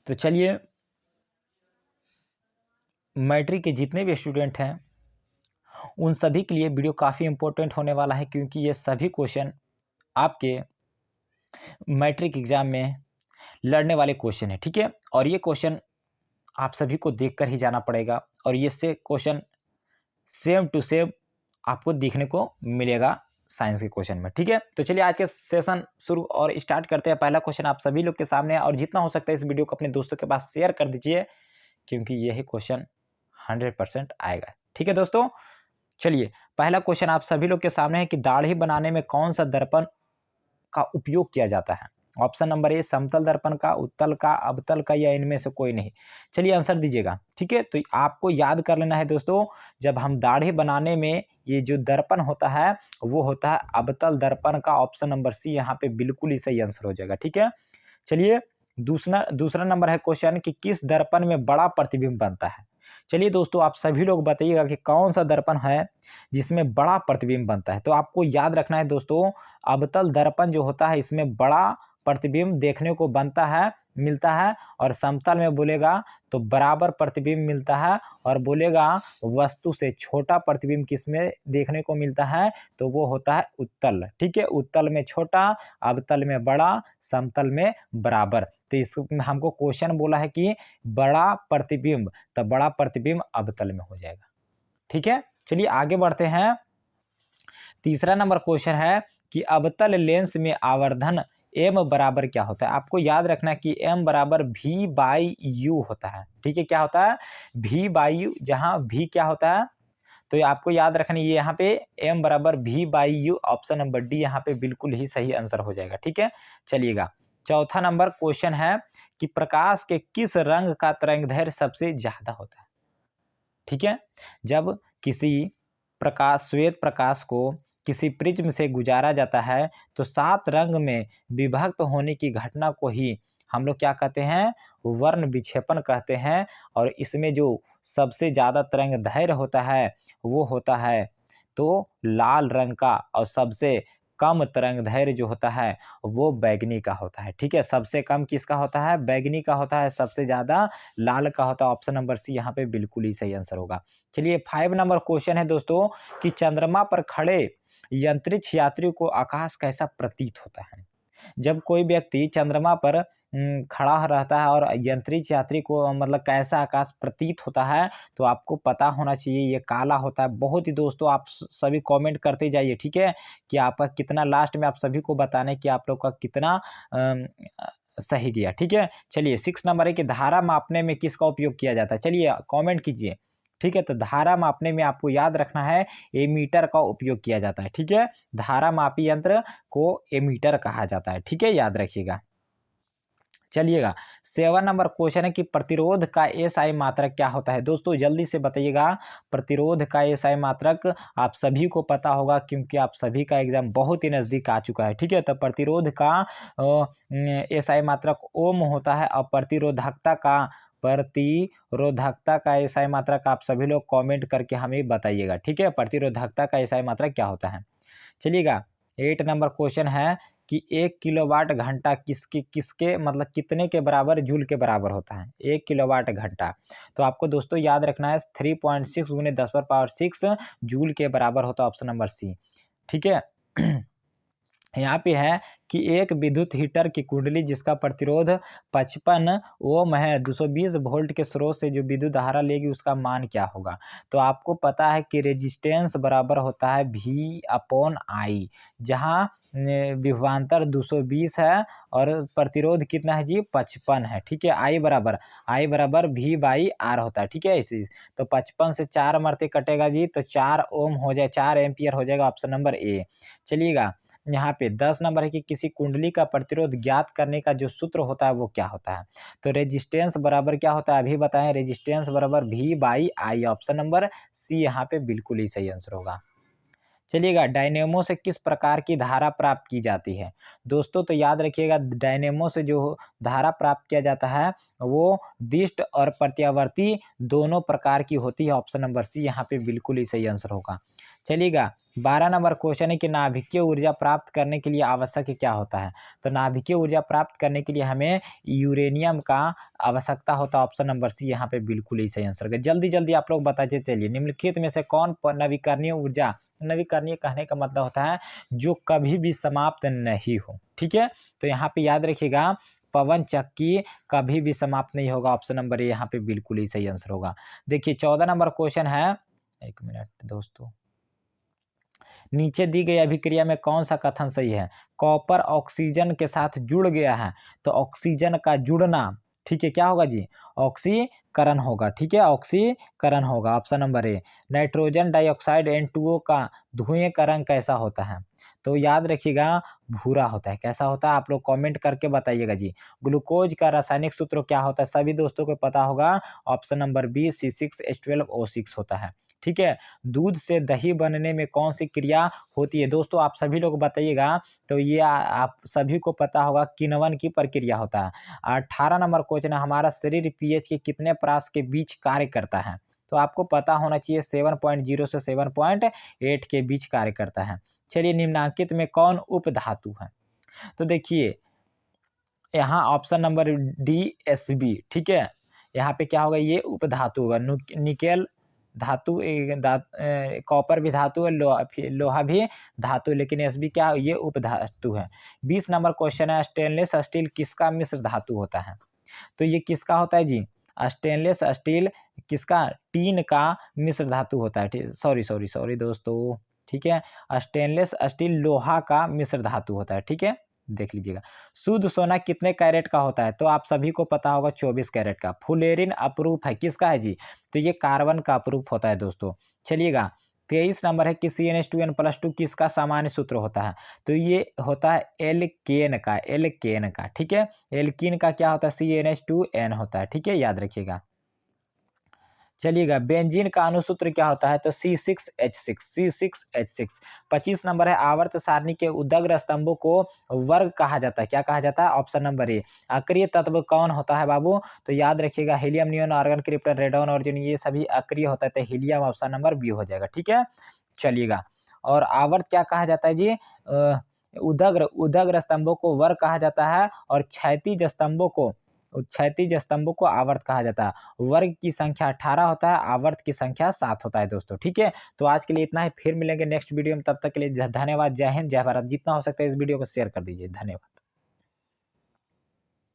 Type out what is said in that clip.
तो चलिए, मैट्रिक के जितने भी स्टूडेंट हैं उन सभी के लिए वीडियो काफ़ी इंपॉर्टेंट होने वाला है, क्योंकि ये सभी क्वेश्चन आपके मैट्रिक एग्जाम में लड़ने वाले क्वेश्चन है। ठीक है, और ये क्वेश्चन आप सभी को देखकर ही जाना पड़ेगा, और ये से क्वेश्चन सेम टू सेम आपको देखने को मिलेगा साइंस के क्वेश्चन में। ठीक है, तो चलिए आज के सेशन शुरू और स्टार्ट करते हैं। पहला क्वेश्चन आप सभी लोग के सामने है, और जितना हो सकता है इस वीडियो को अपने दोस्तों के पास शेयर कर दीजिए, क्योंकि यही क्वेश्चन 100% आएगा। ठीक है दोस्तों, चलिए पहला क्वेश्चन आप सभी लोग के सामने है कि दाढ़ी बनाने में कौन सा दर्पण का उपयोग किया जाता है। ऑप्शन नंबर ए समतल दर्पण का, उत्तल का, अवतल का, या इनमें से कोई नहीं। चलिए आंसर दीजिएगा। ठीक है, तो आपको याद कर लेना है दोस्तों, जब हम दाढ़ी बनाने में ये जो दर्पण होता है वो होता है अवतल दर्पण का। ऑप्शन नंबर सी यहाँ पे बिल्कुल ही सही आंसर हो जाएगा। ठीक है, चलिए दूसरा नंबर है क्वेश्चन कि किस दर्पण में बड़ा प्रतिबिंब बनता है। चलिए दोस्तों, आप सभी लोग बताइएगा कि कौन सा दर्पण है जिसमें बड़ा प्रतिबिंब बनता है। तो आपको याद रखना है दोस्तों, अवतल दर्पण जो होता है इसमें बड़ा प्रतिबिंब देखने को मिलता है, और समतल में बोलेगा तो बराबर प्रतिबिंब मिलता है, और बोलेगा वस्तु से छोटा प्रतिबिंब किसमें देखने को मिलता है, तो वो होता है उत्तल। ठीक है, उत्तल में छोटा, अवतल में बड़ा, समतल में बराबर। तो इसमें हमको क्वेश्चन बोला है कि बड़ा प्रतिबिंब, तो बड़ा प्रतिबिंब अवतल में हो जाएगा। ठीक है, चलिए आगे बढ़ते हैं। तीसरा नंबर क्वेश्चन है कि अवतल लेंस में आवर्धन एम बराबर क्या होता है। आपको याद रखना है कि एम बराबर भी बाई यू होता है। ठीक है, क्या होता है, भी बाई यू, जहाँ भी क्या होता है, तो आपको याद रखना ये यहाँ पे एम बराबर भी by you. Option number D यहाँ पे बिल्कुल ही सही आंसर हो जाएगा। ठीक है, चलिएगा चौथा नंबर क्वेश्चन है कि प्रकाश के किस रंग का तरंगदैर्घ्य सबसे ज्यादा होता है। ठीक है, जब किसी श्वेत प्रकाश को किसी प्रिज्म से गुजारा जाता है तो 7 रंग में विभक्त होने की घटना को ही हम लोग क्या कहते हैं, वर्ण विक्षेपण कहते हैं। और इसमें जो सबसे ज़्यादा तरंगदैर्घ्य होता है वो होता है तो लाल रंग का, और सबसे कम तरंगदैर्घ्य जो होता है वो बैंगनी का होता है। ठीक है, सबसे कम किसका होता है, बैंगनी का होता है, सबसे ज़्यादा लाल का होता है। ऑप्शन नंबर सी यहाँ पे बिल्कुल ही सही आंसर होगा। चलिए 5 नंबर क्वेश्चन है दोस्तों कि चंद्रमा पर खड़े अंतरिक्ष यात्री को आकाश कैसा प्रतीत होता है। जब कोई व्यक्ति चंद्रमा पर खड़ा रहता है और अंतरिक्ष यात्री को मतलब कैसा आकाश प्रतीत होता है, तो आपको पता होना चाहिए ये काला होता है। बहुत ही दोस्तों आप सभी कमेंट करते जाइए। ठीक है, कि आपका कितना, लास्ट में आप सभी को बताना है कि आप लोग का कितना सही गया। ठीक है, चलिए 6 नंबर है कि धारा मापने में किसका उपयोग किया जाता है। चलिए कमेंट कीजिए। ठीक है, तो धारा मापने में आपको याद रखना है एमीटर का उपयोग किया जाता है। ठीक है, धारा मापी यंत्र को एमीटर कहा जाता है। ठीक है, याद रखिएगा। चलिएगा 7 नंबर क्वेश्चन है कि प्रतिरोध का एसआई मात्रक क्या होता है। दोस्तों जल्दी से बताइएगा, प्रतिरोध का एसआई मात्रक आप सभी को पता होगा, क्योंकि आप सभी का एग्जाम बहुत ही नज़दीक आ चुका है। ठीक है, तो प्रतिरोध का एसआई मात्रक ओम होता है, और प्रतिरोधकता का एसआई मात्रक आप सभी लोग कमेंट करके हमें बताइएगा। ठीक है, प्रतिरोधकता का एसआई मात्रक क्या होता है। चलिएगा 8 नंबर क्वेश्चन है कि 1 किलोवाट घंटा किसके मतलब कितने के बराबर जूल के बराबर होता है। 1 किलोवाट घंटा, तो आपको दोस्तों याद रखना है 3.6 गुने 10⁻6 जूल के बराबर होता है। Option number C. ठीक है, यहाँ पे है कि एक विद्युत हीटर की कुंडली जिसका प्रतिरोध 55 ओम है, 220 वोल्ट के स्रोत से जो विद्युत धारा लेगी उसका मान क्या होगा। तो आपको पता है कि रेजिस्टेंस बराबर होता है V/I, जहाँ विभवांतर 220 है और प्रतिरोध कितना है जी, 55 है। ठीक है, I बराबर V/R होता है। ठीक है, इसी तो 55 से 4 मरते कटेगा जी, तो 4 ओम हो जाए, 4 एम्पियर हो जाएगा। Option number A. चलिएगा यहाँ पे 10 नंबर है कि किसी कुंडली का प्रतिरोध ज्ञात करने का जो सूत्र होता है वो क्या होता है। तो रेजिस्टेंस बराबर क्या होता है, अभी बताएं, रेजिस्टेंस बराबर V/I। ऑप्शन नंबर सी यहाँ पे बिल्कुल ही सही आंसर होगा। चलिएगा डायनेमो से किस प्रकार की धारा प्राप्त की जाती है। दोस्तों तो याद रखिएगा, डायनेमो से जो धारा प्राप्त किया जाता है वो दिष्ट और प्रत्यावर्ती दोनों प्रकार की होती है। ऑप्शन नंबर सी यहाँ पे बिल्कुल ही सही आंसर होगा। चलिएगा 12 नंबर क्वेश्चन है कि नाभिकीय ऊर्जा प्राप्त करने के लिए आवश्यक क्या होता है। तो नाभिकीय ऊर्जा प्राप्त करने के लिए हमें यूरेनियम का आवश्यकता होता है। ऑप्शन नंबर सी यहाँ पे बिल्कुल ही सही आंसर है। जल्दी जल्दी आप लोग बताइए। चलिए निम्नलिखित में से कौन नवीकरणीय ऊर्जा, नवीकरणीय कहने का मतलब होता है जो कभी भी समाप्त नहीं हो। ठीक है, तो यहाँ पे याद रखिएगा पवन चक्की कभी भी समाप्त नहीं होगा। ऑप्शन नंबर ए यहाँ पे बिल्कुल ही सही आंसर होगा। देखिए 14 नंबर क्वेश्चन है, एक मिनट दोस्तों, नीचे दी गई अभिक्रिया में कौन सा कथन सही है। कॉपर ऑक्सीजन के साथ जुड़ गया है, तो ऑक्सीजन का जुड़ना, ठीक है, क्या होगा जी, ऑक्सीकरण होगा। ठीक है, ऑक्सीकरण होगा। Option number A. Nitrogen dioxide N2O का धुएं का रंग कैसा होता है। तो याद रखिएगा भूरा होता है। कैसा होता है आप लोग कमेंट करके बताइएगा जी। ग्लूकोज का रासायनिक सूत्र क्या होता है, सभी दोस्तों को पता होगा। ऑप्शन नंबर बी C6H12O6 होता है। ठीक है, दूध से दही बनने में कौन सी क्रिया होती है। दोस्तों आप सभी लोग बताइएगा। तो ये आप सभी को पता होगा किण्वन की प्रक्रिया होता है। 18 नंबर क्वेश्चन है, हमारा शरीर पीएच के कितने प्रास के बीच कार्य करता है। तो आपको पता होना चाहिए 7.0 से 7.8 के बीच कार्य करता है। चलिए निम्नांकित में कौन उपधातु है। तो देखिए यहाँ ऑप्शन नंबर डी SB। ठीक है, यहाँ पे क्या होगा, ये उपधातु होगा। निकेल धातु, कॉपर भी धातु है, लोहा भी धातु, लेकिन SB क्या, ये उपधातु है। 20 नंबर क्वेश्चन है, स्टेनलेस स्टील किसका मिश्र धातु होता है। तो ये किसका होता है जी, स्टेनलेस स्टील किसका, टीन का मिश्र धातु होता है। सॉरी दोस्तों, ठीक है, स्टेनलेस स्टील लोहा का मिश्र धातु होता है। ठीक है, देख लीजिएगा। शुद्ध सोना कितने कैरेट का होता है। तो आप सभी को पता होगा 24 कैरेट का। फुलेरिन अपरूप है, किसका है जी, तो ये कार्बन का अपरूप होता है दोस्तों। चलिएगा 23 नंबर है कि CnH2n+2 किसका सामान्य सूत्र होता है। तो ये होता है एल्केन का। ठीक है, एल्कीन का क्या होता है, CnH2n होता है। ठीक है, याद रखिएगा। चलिएगा बेंजीन का अनुसूत्र क्या होता है। तो C6H6। 25 नंबर है, आवर्त सारणी के उदग्र स्तंभों को वर्ग कहा जाता है। क्या कहा जाता है, ऑप्शन नंबर ए। अक्रिय तत्व कौन होता है बाबू। तो याद रखिएगा helium, neon, argon, krypton, radon, ऑर्जिन, ये सभी अक्रिय होता है। तो हीलियम ऑप्शन नंबर बी हो जाएगा। ठीक है, चलिएगा। और आवर्त क्या कहा जाता है जी, उदग्र स्तंभों को वर्ग कहा जाता है, और क्षैतिज स्तंभों को आवर्त कहा जाता है। वर्ग की संख्या 18 होता है, आवर्त की संख्या 7 होता है दोस्तों। ठीक है, तो आज के लिए इतना ही, फिर मिलेंगे नेक्स्ट वीडियो में। तब तक के लिए धन्यवाद। जय हिंद, जय भारत। जितना हो सकता है इस वीडियो को शेयर कर दीजिए। धन्यवाद।